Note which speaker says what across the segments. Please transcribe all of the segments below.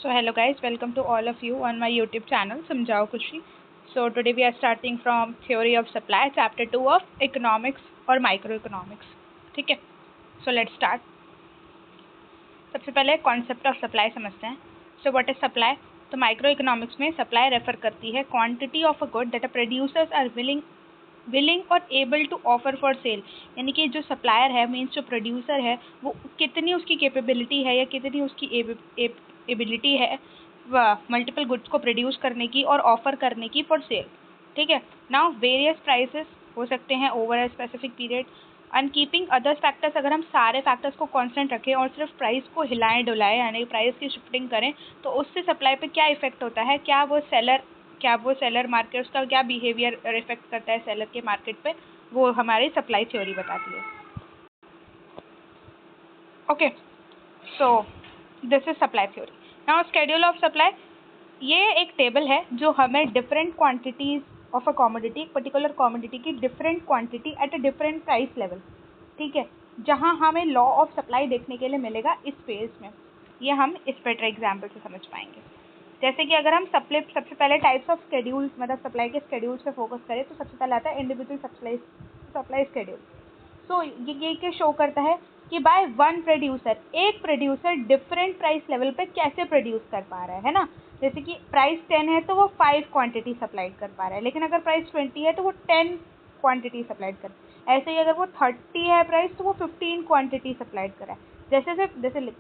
Speaker 1: So hello guys, welcome to all of you on my YouTube channel समझाओ खुशी. So today we are starting from theory of supply chapter 2 of economics और microeconomics. ठीक है, so let's start. सबसे पहले concept of supply समझते हैं. So what is supply? तो माइक्रो इकोनॉमिक्स में सप्लाई रेफर करती है quantity of a good that a producers are willing और able to offer for sale. यानी कि जो सप्लायर है मीन्स जो प्रोड्यूसर है वो कितनी उसकी कैपेबिलिटी है या कितनी उसकी एबिलिटी है मल्टीपल गुड्स को प्रोड्यूस करने की और ऑफर करने की फॉर सेल. ठीक है. नाउ वेरियस प्राइसेस हो सकते हैं over a specific period and keeping others factors. अगर हम सारे फैक्टर्स को कांस्टेंट रखें और सिर्फ प्राइस को हिलाएं डुलाएं यानी प्राइस की शिफ्टिंग करें तो उससे सप्लाई पे क्या इफेक्ट होता है, क्या वो सेलर मार्केट उसका क्या बिहेवियर इफेक्ट करता है सेलर के मार्केट पे, वो हमारी सप्लाई थ्योरी बताती है. Okay, so this is supply theory. Now schedule of supply, ये एक टेबल है जो हमें different quantities of a commodity, एक पर्टिकुलर कॉमोडिटी की different quantity eight a different price level. ठीक है, जहां हमें लॉ ऑफ सप्लाई देखने के लिए मिलेगा इस पेज में. ये हम इस बेटर एग्जाम्पल से समझ पाएंगे. जैसे कि अगर हम सबसे पहले टाइप्स ऑफ स्केड्यूल मतलब सप्लाई के स्केड्यूल्स पे फोकस करें तो सबसे पहले आता है इंडिविजुअल सप्लाई स्केड्यूल. सो ये क्या शो करता है कि बाय वन प्रोड्यूसर, एक प्रोड्यूसर डिफरेंट प्राइस लेवल पे कैसे प्रोड्यूस कर पा रहा है ना. जैसे कि प्राइस 10 है तो वो 5 क्वांटिटी सप्लाइड कर पा रहा है, लेकिन अगर प्राइस 20 है तो वो 10 क्वांटिटी सप्लाइड कर. ऐसे ही अगर वो 30 है प्राइस तो वो 15 क्वांटिटी सप्लाइड कर रहा है. जैसे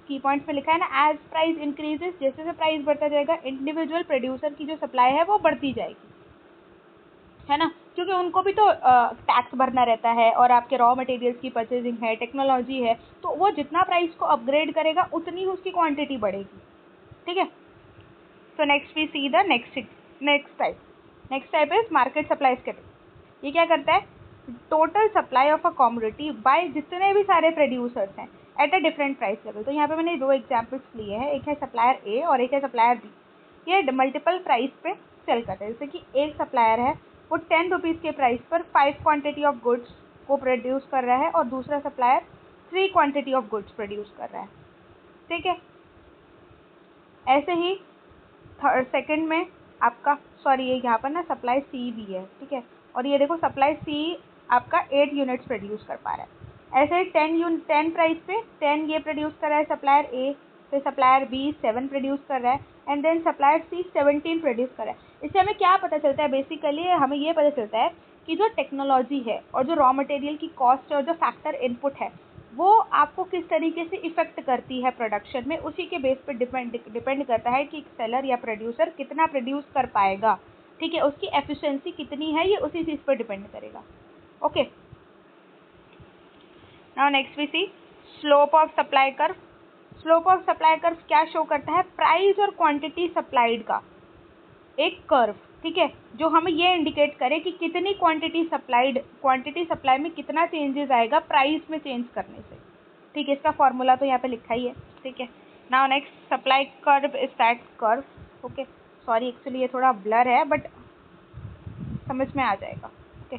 Speaker 1: की पॉइंट्स में लिखा है ना, एज प्राइस इंक्रीजेस, जैसे जैसे प्राइस बढ़ता जाएगा इंडिविजुअल प्रोड्यूसर की जो सप्लाई है वो बढ़ती जाएगी, है ना. क्योंकि उनको भी तो टैक्स भरना रहता है और आपके रॉ मटेरियल्स की परचेजिंग है, टेक्नोलॉजी है, तो वो जितना प्राइस को अपग्रेड करेगा उतनी ही उसकी क्वांटिटी बढ़ेगी. ठीक है. So next we see the next type is market supply schedule. ये क्या करता है, total supply of a commodity by जितने भी सारे प्रोड्यूसर्स हैं at a different price level. तो यहाँ पे मैंने दो एग्जांपल्स लिए हैं, एक है सप्लायर ए और एक है सप्लायर बी. ये मल्टीपल प्राइस पे सेल करते हैं. जैसे कि एक सप्लायर है वो 10 रुपीज़ के प्राइस पर 5 क्वांटिटी ऑफ गुड्स को प्रोड्यूस कर रहा है और दूसरा supplier 3 quantity of goods produce कर रहा है. ठीक है. ऐसे ही सेकंड में आपका ये यहाँ पर ना सप्लाई सी भी है. ठीक है. और ये देखो सप्लाई सी आपका 8 यूनिट्स प्रोड्यूस कर पा रहा है. ऐसे ही 10 प्राइस पे 10 ये प्रोड्यूस कर रहा है सप्लायर ए, फिर सप्लायर बी 7 प्रोड्यूस कर रहा है and then supplier C 17 produce कर रहा है. इससे हमें क्या पता चलता है, बेसिकली हमें ये पता चलता है कि जो टेक्नोलॉजी है और जो रॉ मटेरियल की कॉस्ट और जो फैक्टर इनपुट है वो आपको किस तरीके से इफेक्ट करती है प्रोडक्शन में, उसी के बेस पे डिपेंड करता है कि सेलर या प्रोड्यूसर कितना प्रोड्यूस कर पाएगा. ठीक है. उसकी एफिशिएंसी कितनी है ये उसी चीज़ पर डिपेंड करेगा. Okay. Now next we see slope of supply curve. Slope of supply curve क्या शो करता है, प्राइस और क्वांटिटी सप्लाइड का एक कर्व. ठीक है. जो हमें ये इंडिकेट करे कि कितनी क्वांटिटी सप्लाई में कितना चेंजेस आएगा प्राइस में चेंज करने से. ठीक है. इसका फॉर्मूला तो यहाँ पे लिखा ही है. ठीक है. Now next supply curve is that curve. Okay. Sorry actually ये थोड़ा ब्लर है बट समझ में आ जाएगा. ओके.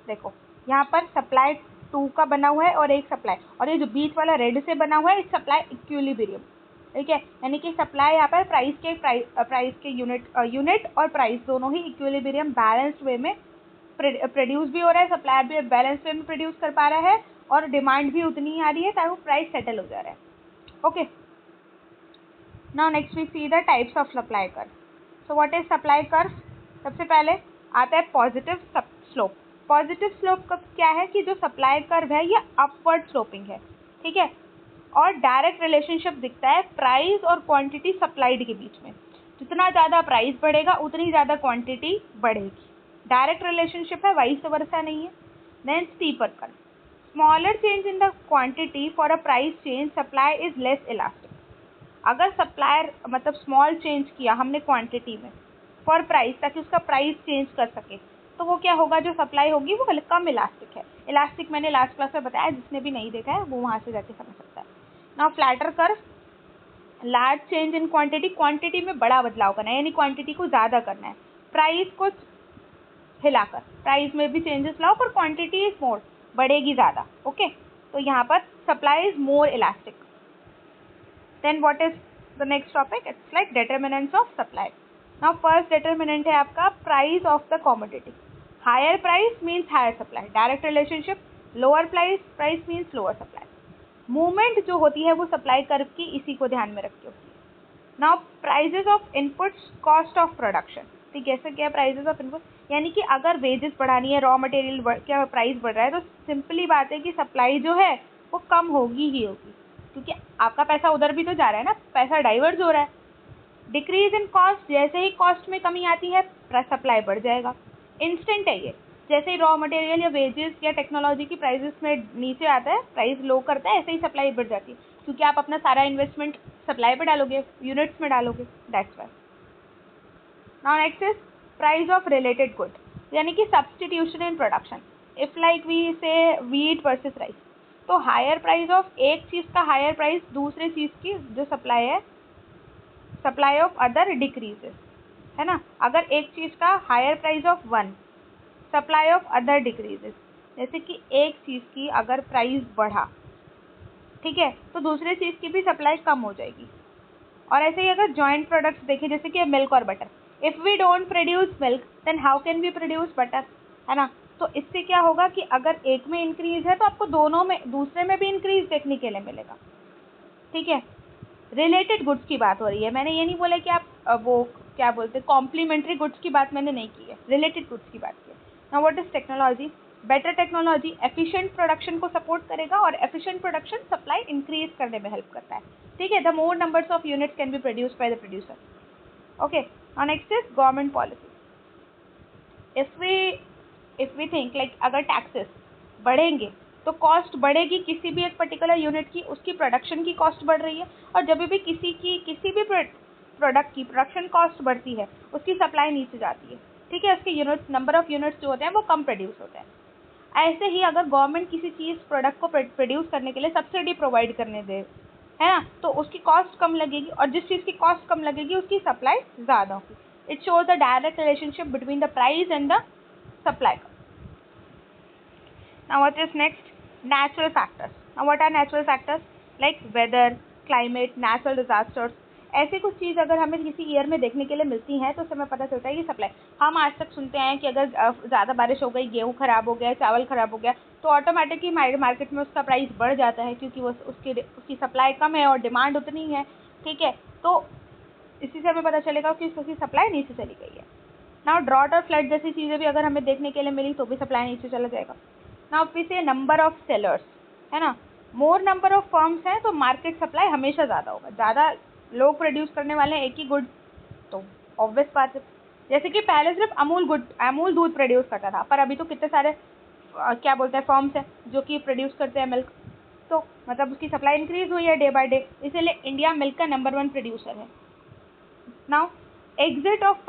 Speaker 1: देखो यहाँ पर सप्लाई 2 का बना हुआ है और एक सप्लाई, और ये जो बीच वाला रेड से बना हुआ है सप्लाई इक्विलिब्रियम. ठीक है. यानी कि सप्लाई यहाँ पर प्राइस के यूनिट और प्राइस दोनों ही इक्विलिब्रियम बैलेंस्ड वे में प्रोड्यूस भी हो रहा है. सप्लायर भी बैलेंस वे में प्रोड्यूस कर पा रहा है और डिमांड भी उतनी ही आ रही है ताकि वो प्राइस सेटल हो जा रहा है. Okay. Now next we see the types of supply curve. So what is supply curve. सबसे पहले आता है पॉजिटिव स्लोप. पॉजिटिव स्लोप का क्या है कि जो सप्लाई कर्व है ये अपवर्ड स्लोपिंग है. ठीक है. और डायरेक्ट रिलेशनशिप दिखता है प्राइस और क्वांटिटी सप्लाइड के बीच में. जितना ज़्यादा प्राइस बढ़ेगा उतनी ज़्यादा क्वांटिटी बढ़ेगी. डायरेक्ट रिलेशनशिप है, वाइस वर्सा नहीं है. Then steeper curve. Smaller change in the quantity for a price change supply is less elastic. अगर सप्लायर मतलब स्मॉल चेंज किया हमने क्वांटिटी में फॉर प्राइस ताकि उसका प्राइस चेंज कर सके तो वो क्या होगा, जो सप्लाई होगी वो कम इलास्टिक है. इलास्टिक मैंने लास्ट क्लास में बताया, जिसने भी नहीं देखा है वो वहाँ से जाके समझ सकता है. Now flatter curve. Large change in quantity में बड़ा बदलाव करना है, यानी क्वांटिटी को ज़्यादा करना है. प्राइस को हिलाकर प्राइस में भी चेंजेस लाओ पर क्वांटिटी इज मोर, बढ़ेगी ज़्यादा. ओके. तो यहाँ पर supply is more elastic. Then what is the next topic it's like determinants of supply. Now first determinant है आपका price of the commodity. Higher price means higher supply, direct relationship. Lower price means lower supply. Movement जो होती है वो supply curve की इसी को ध्यान में रख के होती है. Now prices of inputs, cost of production. ठीक है, क्या प्राइजेस ऑफ इनपुट, यानी कि अगर वेजेस बढ़ानी है, रॉ मटेरियल क्या प्राइस बढ़ रहा है, तो सिंपली बात है कि सप्लाई जो है वो कम होगी ही होगी, क्योंकि आपका पैसा उधर भी तो जा रहा है ना, पैसा डाइवर्ट हो रहा है. डिक्रीज इन कॉस्ट, जैसे ही कॉस्ट में कमी आती है सप्लाई बढ़ जाएगा. इंस्टेंट है ये, जैसे ही रॉ मटेरियल या वेजेस या टेक्नोलॉजी की प्राइसेस में नीचे आता है, प्राइस लो करता है, ऐसे ही सप्लाई बढ़ जाती है, क्योंकि आप अपना सारा इन्वेस्टमेंट सप्लाई पे डालोगे, यूनिट्स में डालोगे. That's why. Now next is price of related good, यानी कि substitution in production. If like we say wheat versus rice, तो हायर प्राइस ऑफ एक चीज़ का हायर प्राइस दूसरे चीज़ की जो सप्लाई है, सप्लाई ऑफ अदर डिक्रीजेस, है ना. अगर एक चीज़ का higher price of 1, supply of other decreases, जैसे कि एक चीज़ की अगर प्राइस बढ़ा, ठीक है, तो दूसरे चीज़ की भी सप्लाई कम हो जाएगी. और ऐसे ही अगर जॉइंट प्रोडक्ट्स देखें, जैसे कि मिल्क और butter, if we don't produce milk then how can we produce butter, है ना. तो इससे क्या होगा कि अगर एक में इंक्रीज है तो आपको दोनों में, दूसरे में भी इंक्रीज देखने के लिए मिलेगा. ठीक है. रिलेटेड गुड्स की बात हो रही है, मैंने ये नहीं बोला कि आप वो क्या बोलते हैं कॉम्प्लीमेंट्री गुड्स की बात मैंने नहीं की है, रिलेटेड गुड्स की बात की है. Now what is technology. Better technology efficient production को सपोर्ट करेगा, और एफिशिएंट प्रोडक्शन सप्लाई इंक्रीज करने में हेल्प करता है. ठीक है. The more numbers of units can be produced by the producer. Okay. Now next is government policy. If we think like अगर टैक्सेस बढ़ेंगे तो कॉस्ट बढ़ेगी किसी भी एक पर्टिकुलर यूनिट की, उसकी प्रोडक्शन की कॉस्ट बढ़ रही है, और जब भी किसी भी प्रोडक्ट की प्रोडक्शन कॉस्ट बढ़ती है उसकी सप्लाई नीचे जाती है. ठीक है. उसके यूनिट्स, नंबर ऑफ यूनिट्स जो होते हैं वो कम प्रोड्यूस होते हैं. ऐसे ही अगर गवर्नमेंट किसी चीज़ प्रोडक्ट को प्रोड्यूस करने के लिए सब्सिडी प्रोवाइड करने दे, है ना, तो उसकी कॉस्ट कम लगेगी, और जिस चीज़ की कॉस्ट कम लगेगी उसकी सप्लाई ज़्यादा होगी. It shows the direct relationship between the price and the supply. Now what is next? Natural factors. Now what are natural factors? Like weather, climate, natural disasters. ऐसी कुछ चीज़ अगर हमें किसी ईयर में देखने के लिए मिलती हैं तो उससे हमें पता चलता है कि सप्लाई. हम आज तक सुनते हैं कि अगर ज़्यादा बारिश हो गई, गेहूँ खराब हो गया, चावल खराब हो गया, तो ऑटोमेटिकली मार्केट में उसका प्राइस बढ़ जाता है, क्योंकि वो उसकी सप्लाई कम है और डिमांड उतनी है. ठीक है. तो इसी से हमें पता चलेगा कि उसकी सप्लाई नीचे चली गई है. नाउ ड्रॉट और फ्लड जैसी चीज़ें भी अगर हमें देखने के लिए मिली तो भी सप्लाई नीचे चला जाएगा. नाउ वी से नंबर ऑफ सेलर्स, है ना. मोर नंबर ऑफ फर्म्स हैं तो मार्केट सप्लाई हमेशा ज़्यादा होगा. ज़्यादा लोग प्रोड्यूस करने वाले हैं एक ही गुड, तो ऑब्वियस बात है. जैसे कि पहले सिर्फ अमूल दूध प्रोड्यूस करता था, पर अभी तो कितने सारे क्या बोलते हैं फर्म्स हैं जो कि प्रोड्यूस करते हैं मिल्क, तो मतलब उसकी सप्लाई इंक्रीज हुई है डे बाय डे. इसीलिए इंडिया मिल्क का नंबर 1 प्रोड्यूसर है. नाउ एग्जिट ऑफ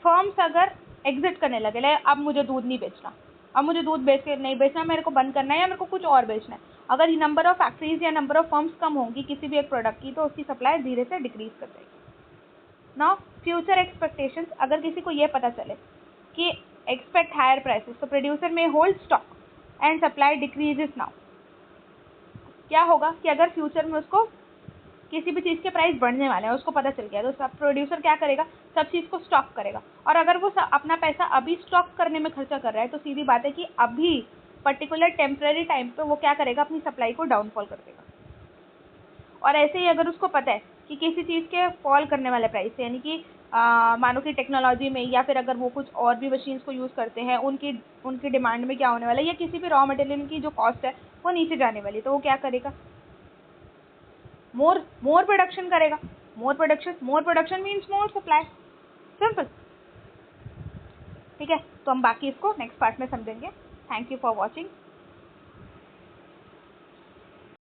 Speaker 1: फर्म्स अगर एग्जिट करने लगे, अब मुझे दूध नहीं बेचना, अब मुझे दूध नहीं बेचना, मेरे को बंद करना है या मेरे को कुछ और बेचना है, अगर ये नंबर ऑफ फैक्ट्रीज या नंबर ऑफ फर्म्स कम होंगी किसी भी एक प्रोडक्ट की, तो उसकी सप्लाई धीरे से डिक्रीज कर जाएगी. Now future expectations. अगर किसी को ये पता चले कि एक्सपेक्ट हायर प्राइसेस, तो प्रोड्यूसर में hold stock and supply decreases. Now क्या होगा कि अगर फ्यूचर में उसको किसी भी चीज़ के प्राइस बढ़ने वाले हैं, उसको पता चल गया, तो सब प्रोड्यूसर क्या करेगा, सब चीज़ को स्टॉक करेगा. और अगर वो अपना पैसा अभी स्टॉक करने में खर्चा कर रहा है, तो सीधी बात है कि अभी पर्टिकुलर टेम्परेरी टाइम पे वो क्या करेगा, अपनी सप्लाई को डाउनफॉल कर देगा. और ऐसे ही अगर उसको पता है कि किसी चीज़ के फॉल करने वाले प्राइस, यानी कि मानो कि टेक्नोलॉजी में, या फिर अगर वो कुछ और भी मशीन्स को यूज़ करते हैं, उनकी डिमांड में क्या होने वाला है, या किसी भी रॉ मटेरियल की जो कॉस्ट है वो नीचे जाने वाली, तो वो क्या करेगा, मोर प्रोडक्शन करेगा. More production means more supply. Simple. ठीक है. तो हम बाकी इसको नेक्स्ट पार्ट में समझेंगे. Thank you for watching.